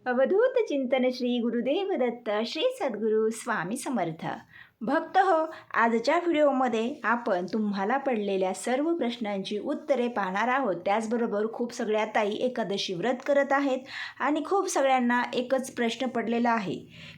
अवधूत चिंतन श्री गुरुदेव दत्त श्री सद्गुरू स्वामी समर्थ. भक्त हो, आजच्या व्हिडिओमध्ये आपण तुम्हाला पडलेल्या सर्व प्रश्नांची उत्तरे पाहणार आहोत. त्याचबरोबर खूप सगळ्या ताई एकादशी व्रत करत आहेत आणि खूप सगळ्यांना एकच प्रश्न पडलेला आहे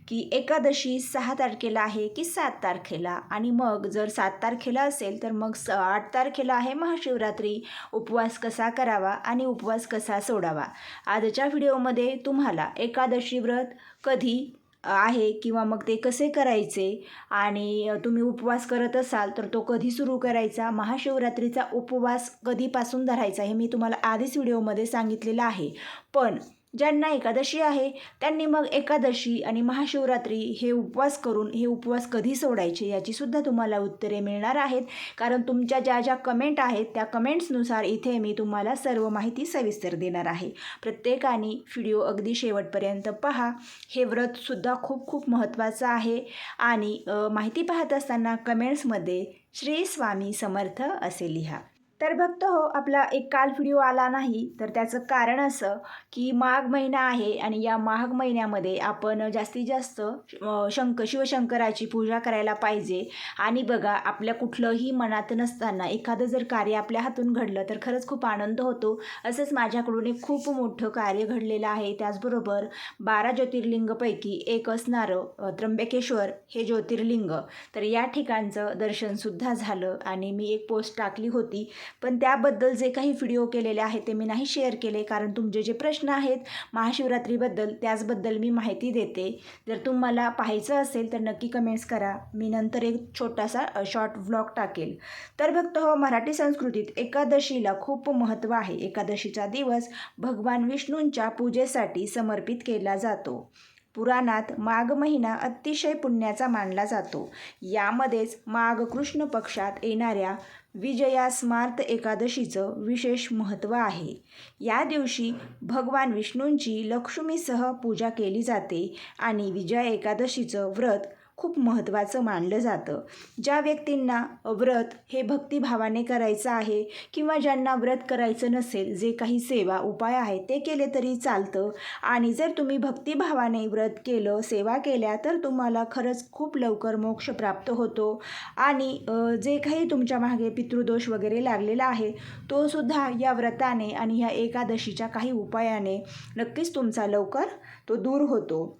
की एकादशी 6 तारखेला आहे की 7 तारखेला, आणि मग जर 7 तारखेला असेल तर मग 8 तारखेला आहे महाशिवरात्री. उपवास कसा करावा आणि उपवास कसा सोडावा. आजच्या व्हिडिओमध्ये तुम्हाला एकादशी व्रत कधी आहे किंवा मग ते कसे करायचे, आणि तुम्ही उपवास करत असाल तर तो कधी सुरू करायचा, महाशिवरात्रीचा उपवास कधीपासून धरायचा हे मी तुम्हाला आधीच व्हिडिओमध्ये सांगितलेलं आहे. पण ज्यांना एकादशी आहे त्यांनी मग एकादशी आणि महाशिवरात्री हे उपवास करून हे उपवास कधी सोडायचे याचीसुद्धा तुम्हाला उत्तरे मिळणार आहेत. कारण तुमच्या ज्या ज्या कमेंट आहेत त्या कमेंट्सनुसार इथे मी तुम्हाला सर्व माहिती सविस्तर देणार आहे. प्रत्येकाने व्हिडिओ अगदी शेवटपर्यंत पहा. हे व्रतसुद्धा खूप खूप महत्त्वाचं आहे. आणि माहिती पाहत असताना कमेंट्समध्ये श्री स्वामी समर्थ असे लिहा. तर भक्त हो, आपला एक काल व्हिडिओ आला नाही तर त्याचं कारण असं की माघ महिना आहे आणि या माघ महिन्यामध्ये आपण जास्तीत जास्त शिवशंकराची पूजा करायला पाहिजे. आणि बघा, आपल्या कुठलंही मनात नसताना एखादं जर कार्य आपल्या हातून घडलं तर खरंच खूप आनंद होतो. असंच माझ्याकडून एक खूप मोठं कार्य घडलेलं आहे. त्याचबरोबर 12 ज्योतिर्लिंगपैकी एक असणारं त्र्यंबकेश्वर हे ज्योतिर्लिंग, तर या ठिकाणचं दर्शनसुद्धा झालं आणि मी एक पोस्ट टाकली होती. पण त्याबद्दल जे काही व्हिडिओ केलेले आहेत ते मी नाही शेअर केले, कारण तुमचे जे प्रश्न आहेत महाशिवरात्रीबद्दल त्याचबद्दल मी माहिती देते. जर तुम्हाला पाहायचं असेल तर नक्की कमेंट्स करा. मी नंतर एक छोटासा शॉर्ट व्लॉग टाकेल. तर भक्त हो, मराठी संस्कृतीत एकादशीला खूप महत्त्व आहे. एकादशीचा दिवस भगवान विष्णूंच्या पूजेसाठी समर्पित केला जातो. पुराणात माघ महिना अतिशय पुण्याचा मानला जातो. यामध्येच माघ कृष्ण पक्षात येणाऱ्या विजया स्मार्त एकादशीचं विशेष महत्त्व आहे. या दिवशी भगवान विष्णूंची लक्ष्मीसह पूजा केली जाते आणि विजया एकादशीचं व्रत खूप महत्त्वाचं मानलं जातं. ज्या व्यक्तींना व्रत हे भक्तिभावाने करायचं आहे किंवा ज्यांना व्रत करायचं नसेल, जे काही सेवा उपाय आहेत ते केले तरी चालतं. आणि जर तुम्ही भक्तिभावाने व्रत केलं, सेवा केल्या तर तुम्हाला खरंच खूप लवकर मोक्ष प्राप्त होतो. आणि जे काही तुमच्या मागे पितृदोष वगैरे लागलेला आहे तो सुद्धा या व्रताने आणि ह्या एकादशीच्या काही उपायाने नक्कीच तुमचा लवकर तो दूर होतो.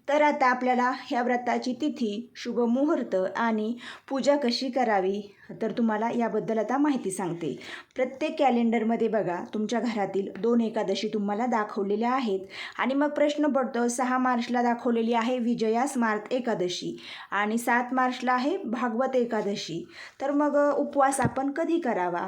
तर आता आपल्याला ह्या व्रताची तिथी, शुभ मुहूर्त आणि पूजा कशी करावी तर तुम्हाला याबद्दल आता माहिती सांगते. प्रत्येक कॅलेंडरमध्ये बघा, तुमच्या घरातील 2 एकादशी तुम्हाला दाखवलेल्या आहेत. आणि मग प्रश्न पडतो, 6 मार्चला दाखवलेली आहे विजया स्मार्त एकादशी आणि 7 मार्चला आहे भागवत एकादशी. तर मग उपवास आपण कधी करावा.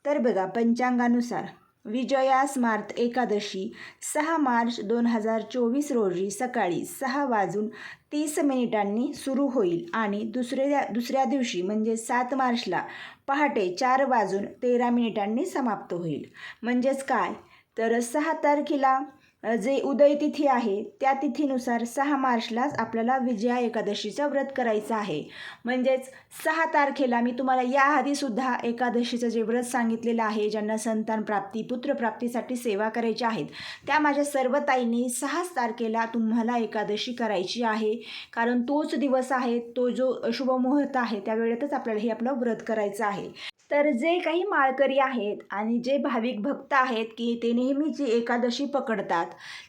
तर बघा, पंचांगानुसार विजया स्मार्त एकादशी 6 मार्च 2024 रोजी सकाळी 6:30 सुरू होईल आणि दुसऱ्या दिवशी म्हणजे 7 मार्चला पहाटे 4:13 समाप्त होईल. म्हणजेच काय, तर 6 तारखेला जे उदय तिथी आहे त्या तिथीनुसार 6 मार्चलाच आपल्याला विजया एकादशीचं व्रत करायचं आहे. म्हणजेच 6 तारखेला मी तुम्हाला याआधीसुद्धा एकादशीचं जे व्रत सांगितलेलं आहे, ज्यांना संतान प्राप्ती, पुत्रप्राप्तीसाठी सेवा करायची आहेत, त्या माझ्या सर्व ताईंनी 6 तारखेला तुम्हाला एकादशी करायची आहे. कारण तोच दिवस आहे, तो जो शुभमुहूर्त आहे त्या वेळेतच आपल्याला हे आपलं व्रत करायचं आहे. तर जे काही माळकरी आहेत आणि जे भाविक भक्त आहेत की ते नेहमीची एकादशी पकडतात,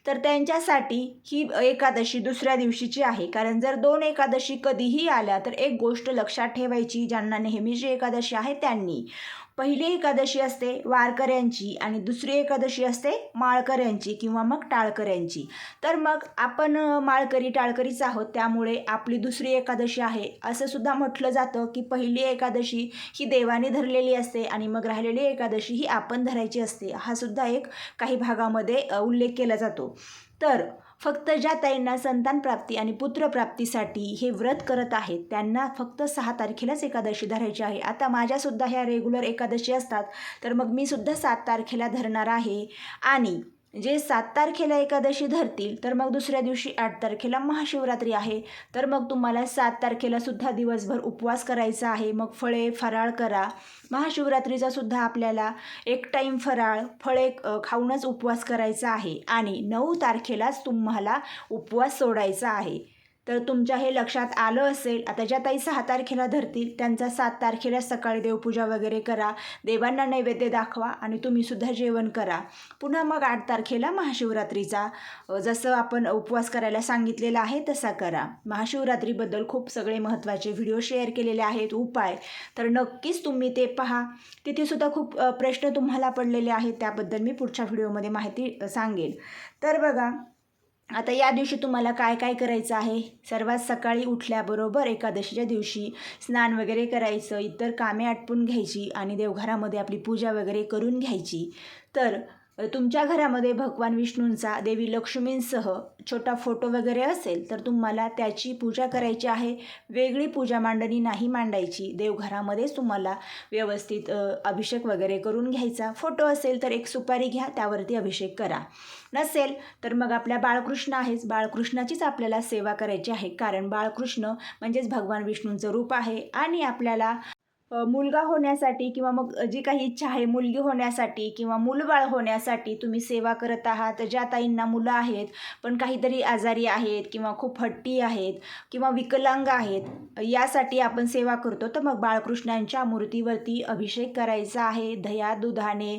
तर त्यांच्यासाठी ही एकादशी दुसऱ्या दिवशीची आहे. कारण जर 2 एकादशी कधीही आल्या तर एक गोष्ट लक्षात ठेवायची, ज्यांना नेहमीची एकादशी आहे त्यांनी. पहिली एकादशी असते वारकऱ्यांची आणि दुसरी एकादशी असते माळकऱ्यांची किंवा मग टाळकऱ्यांची. तर मग आपण माळकरी टाळकरीच आहोत, त्यामुळे आपली दुसरी एकादशी आहे असं सुद्धा म्हटलं जातं की पहिली एकादशी ही देवाने धरलेली असते आणि मग राहिलेली एकादशी ही आपण धरायची असते. हा सुद्धा एक काही भागामध्ये उल्लेख केला जातो. तर फक्त ज्या ताईंना संतान प्राप्ती आणि पुत्रप्राप्तीसाठी हे व्रत करत आहेत त्यांना फक्त 6 तारखेलाच एकादशी धरायची आहे. आता माझ्यासुद्धा ह्या रेग्युलर एकादशी असतात, तर मग मी सुद्धा 7 तारखेला धरणार आहे. आणि जे 7 तारखेला एकादशी धरतील तर मग दुसऱ्या दिवशी 8 तारखेला महाशिवरात्री आहे. तर मग तुम्हाला 7 तारखेला सुद्धा दिवसभर उपवास करायचा आहे. मग फळे फराळ करा. महाशिवरात्रीचा सुद्धा आपल्याला एक टाईम फराळ फळे खाऊनच उपवास करायचा आहे आणि 9 तारखेलाच तुम्हाला उपवास सोडायचा आहे. तर तुमच्या हे लक्षात आलं असेल. आता ज्या ताई 6 तारखेला धरतील त्यांचा 7 तारखेला सकाळी देवपूजा वगैरे करा, देवांना नैवेद्य दाखवा आणि तुम्हीसुद्धा जेवण करा. पुन्हा मग 8 तारखेला महाशिवरात्रीचा जसं आपण उपवास करायला सांगितलेला आहे तसा करा. महाशिवरात्रीबद्दल खूप सगळे महत्त्वाचे व्हिडिओ शेअर केलेले आहेत उपाय, तर नक्कीच तुम्ही ते पहा. तिथेसुद्धा खूप प्रश्न तुम्हाला पडलेले आहेत, त्याबद्दल मी पुढच्या व्हिडिओमध्ये माहिती सांगेन. तर बघा, आता या दिवशी तुम्हाला काय काय करायचं आहे. सर्वात सकाळी उठल्याबरोबर एकादशीच्या दिवशी स्नान वगैरे करायचं, इतर कामे आटपून घ्यायची आणि देवघरामध्ये आपली पूजा वगैरे करून घ्यायची. तर तुमच्या घरामध्ये भगवान विष्णूंचा देवी लक्ष्मींसह छोटा फोटो वगैरे असेल तर तुम्हाला त्याची पूजा करायची आहे. वेगळी पूजा मांडणी नाही मांडायची. देवघरामध्येच तुम्हाला व्यवस्थित अभिषेक वगैरे करून घ्यायचा. फोटो असेल तर एक सुपारी घ्या, त्यावरती अभिषेक करा. नसेल तर मग आपल्या बाळकृष्ण आहेच, बाळकृष्णाचीच आपल्याला सेवा करायची आहे. कारण बाळकृष्ण म्हणजेच भगवान विष्णूंचं रूप आहे आणि आपल्याला मुलगा होण्यासाठी किंवा मग जी काही इच्छा आहे मुलगी होण्यासाठी किंवा मूलबाळ होण्यासाठी तुम्ही सेवा करत आहात. ज्या ताईंना मुलं आहेत पण काहीतरी आजारी आहेत किंवा खूप हट्टी आहेत किंवा विकलांग आहेत, यासाठी आपण सेवा करतो. तर मग बाळकृष्णांच्या मूर्तीवरती अभिषेक करायचा आहे. दह्या दुधाने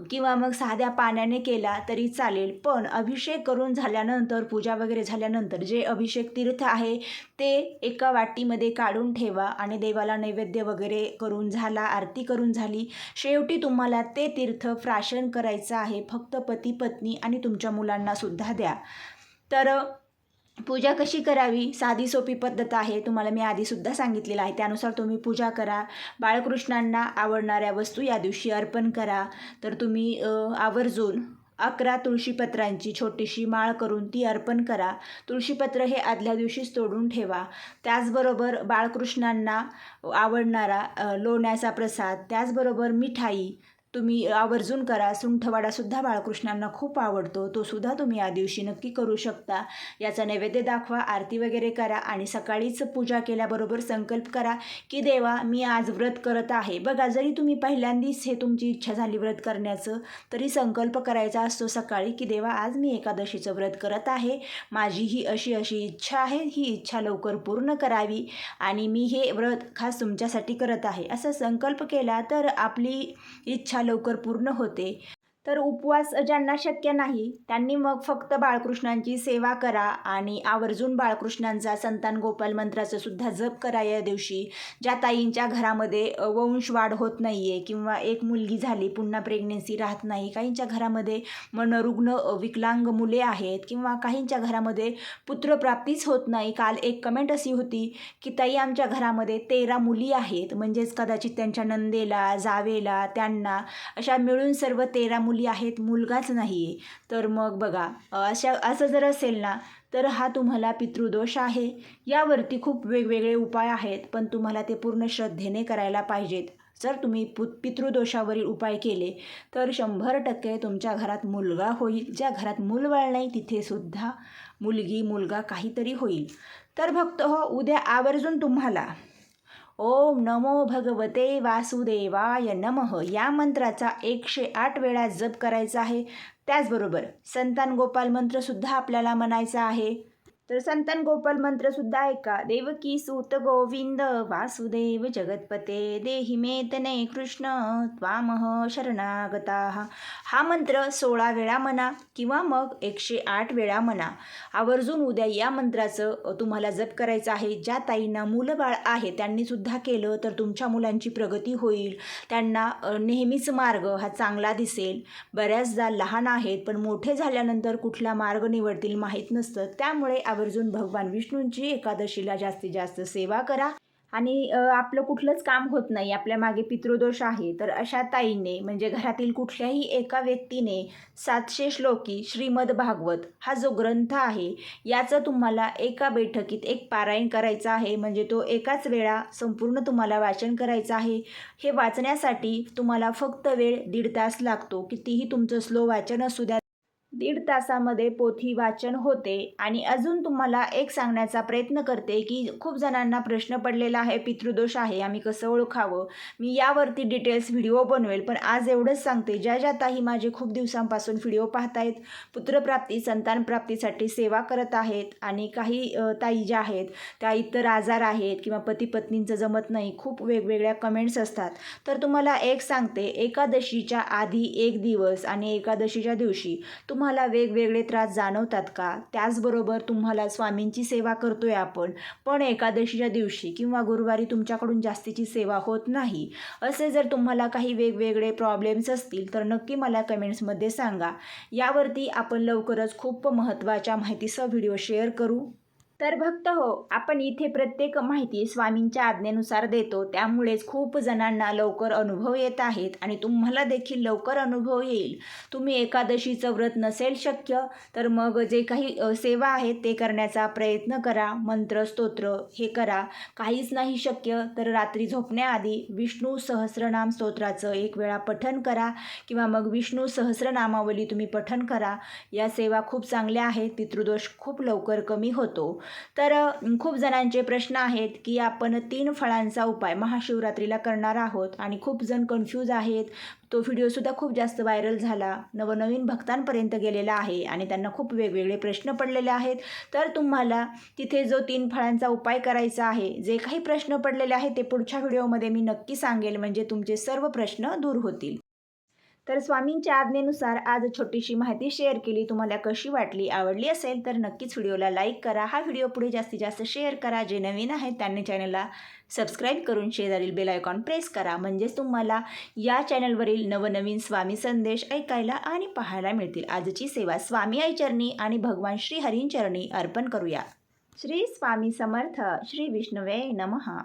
किंवा मग साध्या पाण्याने केला तरी चालेल. पण अभिषेक करून झाल्यानंतर, पूजा वगैरे झाल्यानंतर जे अभिषेक तीर्थ आहे ते एका वाटीमध्ये काढून ठेवा आणि देवाला नैवेद्य वगैरे करून झाला, आरती करून झाली, शेवटी तुम्हाला ते तीर्थ प्राशन करायचं आहे. फक्त पती पत्नी आणि तुमच्या मुलांना सुद्धा द्या. तर पूजा कशी करावी, साधी सोपी पद्धत आहे, तुम्हाला मी आधीसुद्धा सांगितलेलं आहे. त्यानुसार तुम्ही पूजा करा. बाळकृष्णांना आवडणाऱ्या वस्तू या दिवशी अर्पण करा. तर तुम्ही आवर्जून 11 तुळशीपत्रांची छोटीशी माळ करून ती अर्पण करा. तुळशीपत्र हे आदल्या दिवशीच तोडून ठेवा. त्याचबरोबर बाळकृष्णांना आवडणारा लोण्याचा प्रसाद, त्याचबरोबर मिठाई तुम्ही आवर्जून करा. सुंठवडासुद्धा बाळकृष्णांना खूप आवडतो, तो सुद्धा तुम्ही या दिवशी नक्की करू शकता. याचा नैवेद्य दाखवा, आरती वगैरे करा आणि सकाळीच पूजा केल्याबरोबर संकल्प करा की देवा मी आज व्रत करत आहे. बघा, जरी तुम्ही पहिल्यांदाच हे तुमची इच्छा झाली व्रत करण्याचं तरी संकल्प करायचा असतो सकाळी की देवा आज मी एकादशीचं व्रत करत आहे. माझी ही अशी अशी इच्छा आहे, ही इच्छा लवकर पूर्ण करावी आणि मी हे व्रत खास तुमच्यासाठी करत आहे. असा संकल्प केला तर आपली इच्छा लवकर पूर्ण होते. तर उपवास ज्यांना शक्य नाही त्यांनी मग फक्त बाळकृष्णांची सेवा करा आणि आवर्जून बाळकृष्णांचा संतान गोपाल मंत्राचं सुद्धा जप करा या दिवशी. ज्या ताईंच्या घरामध्ये वंशवाढ होत नाही आहे किंवा एक मुलगी झाली पुन्हा प्रेग्नेन्सी राहत नाही, काहींच्या घरामध्ये मनोरुग्ण विकलांग मुले आहेत किंवा काहींच्या घरामध्ये पुत्रप्राप्तीच होत नाही. काल एक कमेंट अशी होती की ताई आमच्या घरामध्ये 13 मुली आहेत, म्हणजेच कदाचित त्यांच्या नंदेला, जावेला, त्यांना अशा मिळून सर्व 13 मुली आहेत, मुलगाच नाही आहे. तर मग बघा, असं जर असेल ना तर हा तुम्हाला पितृदोष आहे. यावरती खूप वेगवेगळे उपाय आहेत, पण तुम्हाला ते पूर्ण श्रद्धेने करायला पाहिजेत. जर तुम्ही पितृदोषावरील उपाय केले तर 100% तुमच्या घरात मुलगा होईल. ज्या घरात मूलबाळ नाही तिथे सुद्धा मुलगी मुलगा काहीतरी होईल. तर भक्त हो, उद्या आवर्जून तुम्हाला ओम नमो भगवते वासुदेवाय नमः या मंत्राचा 108 वेळा जप करायचा आहे. त्याचबरोबर संतान गोपाल मंत्रसुद्धा आपल्याला म्हणायचा आहे. तर संतान गोपाल मंत्रसुद्धा ऐका. देवकी सूत गोविंद वासुदेव जगतपते देहि मे तने कृष्ण त्वामह शरणागताः. हा मंत्र 16 वेळा म्हणा किंवा मग 108 वेळा म्हणा. आवर्जून उद्या या मंत्राचं तुम्हाला जप करायचं आहे. ज्या ताईंना मुलबाळ आहे त्यांनी सुद्धा केलं तर तुमच्या मुलांची प्रगती होईल. त्यांना नेहमीच मार्ग हा चांगला दिसेल. बऱ्याचदा लहान आहेत पण मोठे झाल्यानंतर कुठला मार्ग निवडतील माहीत नसतं. त्यामुळे आवर्जून भगवान विष्णूंची एकादशीला जास्तीत जास्त सेवा करा. आणि आपलं कुठलंच काम होत नाही, आपल्या मागे पितृदोष आहे, तर अशा ताईने म्हणजे घरातील कुठल्याही एका व्यक्तीने 700 श्लोकी श्रीमद भागवत हा जो ग्रंथ आहे याचं तुम्हाला एका बैठकीत एक पारायण करायचं आहे. म्हणजे तो एकाच वेळा संपूर्ण तुम्हाला वाचन करायचं आहे. हे वाचण्यासाठी तुम्हाला फक्त वेळ 1.5 तास लागतो. कितीही तुमचं स्लो वाचन असू द्या 1.5 तासामध्ये पोथी वाचन होते. आणि अजून तुम्हाला एक सांगण्याचा प्रयत्न करते की खूप जणांना प्रश्न पडलेला आहे, पितृदोष आहे, आम्ही कसं ओळखावं. मी यावरती डिटेल्स व्हिडिओ बनवेल, पण आज एवढंच सांगते, ज्या ज्या ताई माझे खूप दिवसांपासून व्हिडिओ पाहतायत, पुत्रप्राप्ती संतानप्राप्तीसाठी सेवा करत आहेत, आणि काही ताई ज्या आहेत त्या इतर आजार आहेत किंवा पती पत्नींचं जमत नाही, खूप वेगवेगळ्या कमेंट्स असतात. तर तुम्हाला एक सांगते, एकादशीच्या आधी 1 दिवस आणि एकादशीच्या दिवशी तुम्हाला वेगवेगळे त्रास जाणवतात का? त्याचबरोबर तुम्हाला स्वामींची सेवा करतोय आपण, पण एकादशीच्या दिवशी किंवा गुरुवारी तुमच्याकडून जास्तीची सेवा होत नाही. असे जर तुम्हाला काही वेगवेगळे प्रॉब्लेम्स असतील तर नक्की मला कमेंट्समध्ये सांगा. यावरती आपण लवकरच खूप महत्त्वाच्या माहितीसह व्हिडिओ शेअर करू. तर भक्त हो, आपण इथे प्रत्येक माहिती स्वामींच्या आज्ञेनुसार देतो, त्यामुळेच खूप जणांना लवकर अनुभव येत आहेत आणि तुम्हाला देखील लवकर अनुभव येईल. तुम्ही एकादशीचं व्रत नसेल शक्य तर मग जे काही सेवा आहेत ते करण्याचा प्रयत्न करा. मंत्र स्तोत्र हे करा. काहीच नाही शक्य तर रात्री झोपण्याआधी विष्णू सहस्रनाम स्तोत्राचं 1 वेळा पठण करा, किंवा मग विष्णू सहस्रनामावली तुम्ही पठण करा. या सेवा खूप चांगल्या आहेत. पितृदोष खूप लवकर कमी होतो. तर खूप जणांचे प्रश्न आहेत की आपण 3 फळांचा उपाय महाशिवरात्रीला करणार आहोत, आणि खूप जण कन्फ्यूज आहेत. तो व्हिडिओसुद्धा खूप जास्त व्हायरल झाला, नवनवीन भक्तांपर्यंत गेलेला आहे आणि त्यांना खूप वेगवेगळे प्रश्न पडलेले आहेत. तर तुम्हाला तिथे जो 3 फळांचा उपाय करायचा आहे, जे काही प्रश्न पडलेले आहेत ते पुढच्या व्हिडिओमध्ये मी नक्की सांगेल, म्हणजे तुमचे सर्व प्रश्न दूर होतील. तर स्वामींच्या आज्ञेनुसार आज छोटीशी माहिती शेअर केली. तुम्हाला कशी वाटली? आवडली असेल तर नक्कीच व्हिडिओला लाईक करा. हा व्हिडिओ पुढे जास्तीत जास्त शेअर करा. जे नवीन आहेत त्यांनी चॅनलला सबस्क्राईब करून शेजारील बेल आयकॉन प्रेस करा, म्हणजेच तुम्हाला या चॅनलवरील नवनवीन स्वामी संदेश ऐकायला आणि पाहायला मिळतील. आजची सेवा स्वामी आईचरणी आणि भगवान श्री हरींचरणी अर्पण करूया. श्री स्वामी समर्थ. श्री विष्णवे नमः.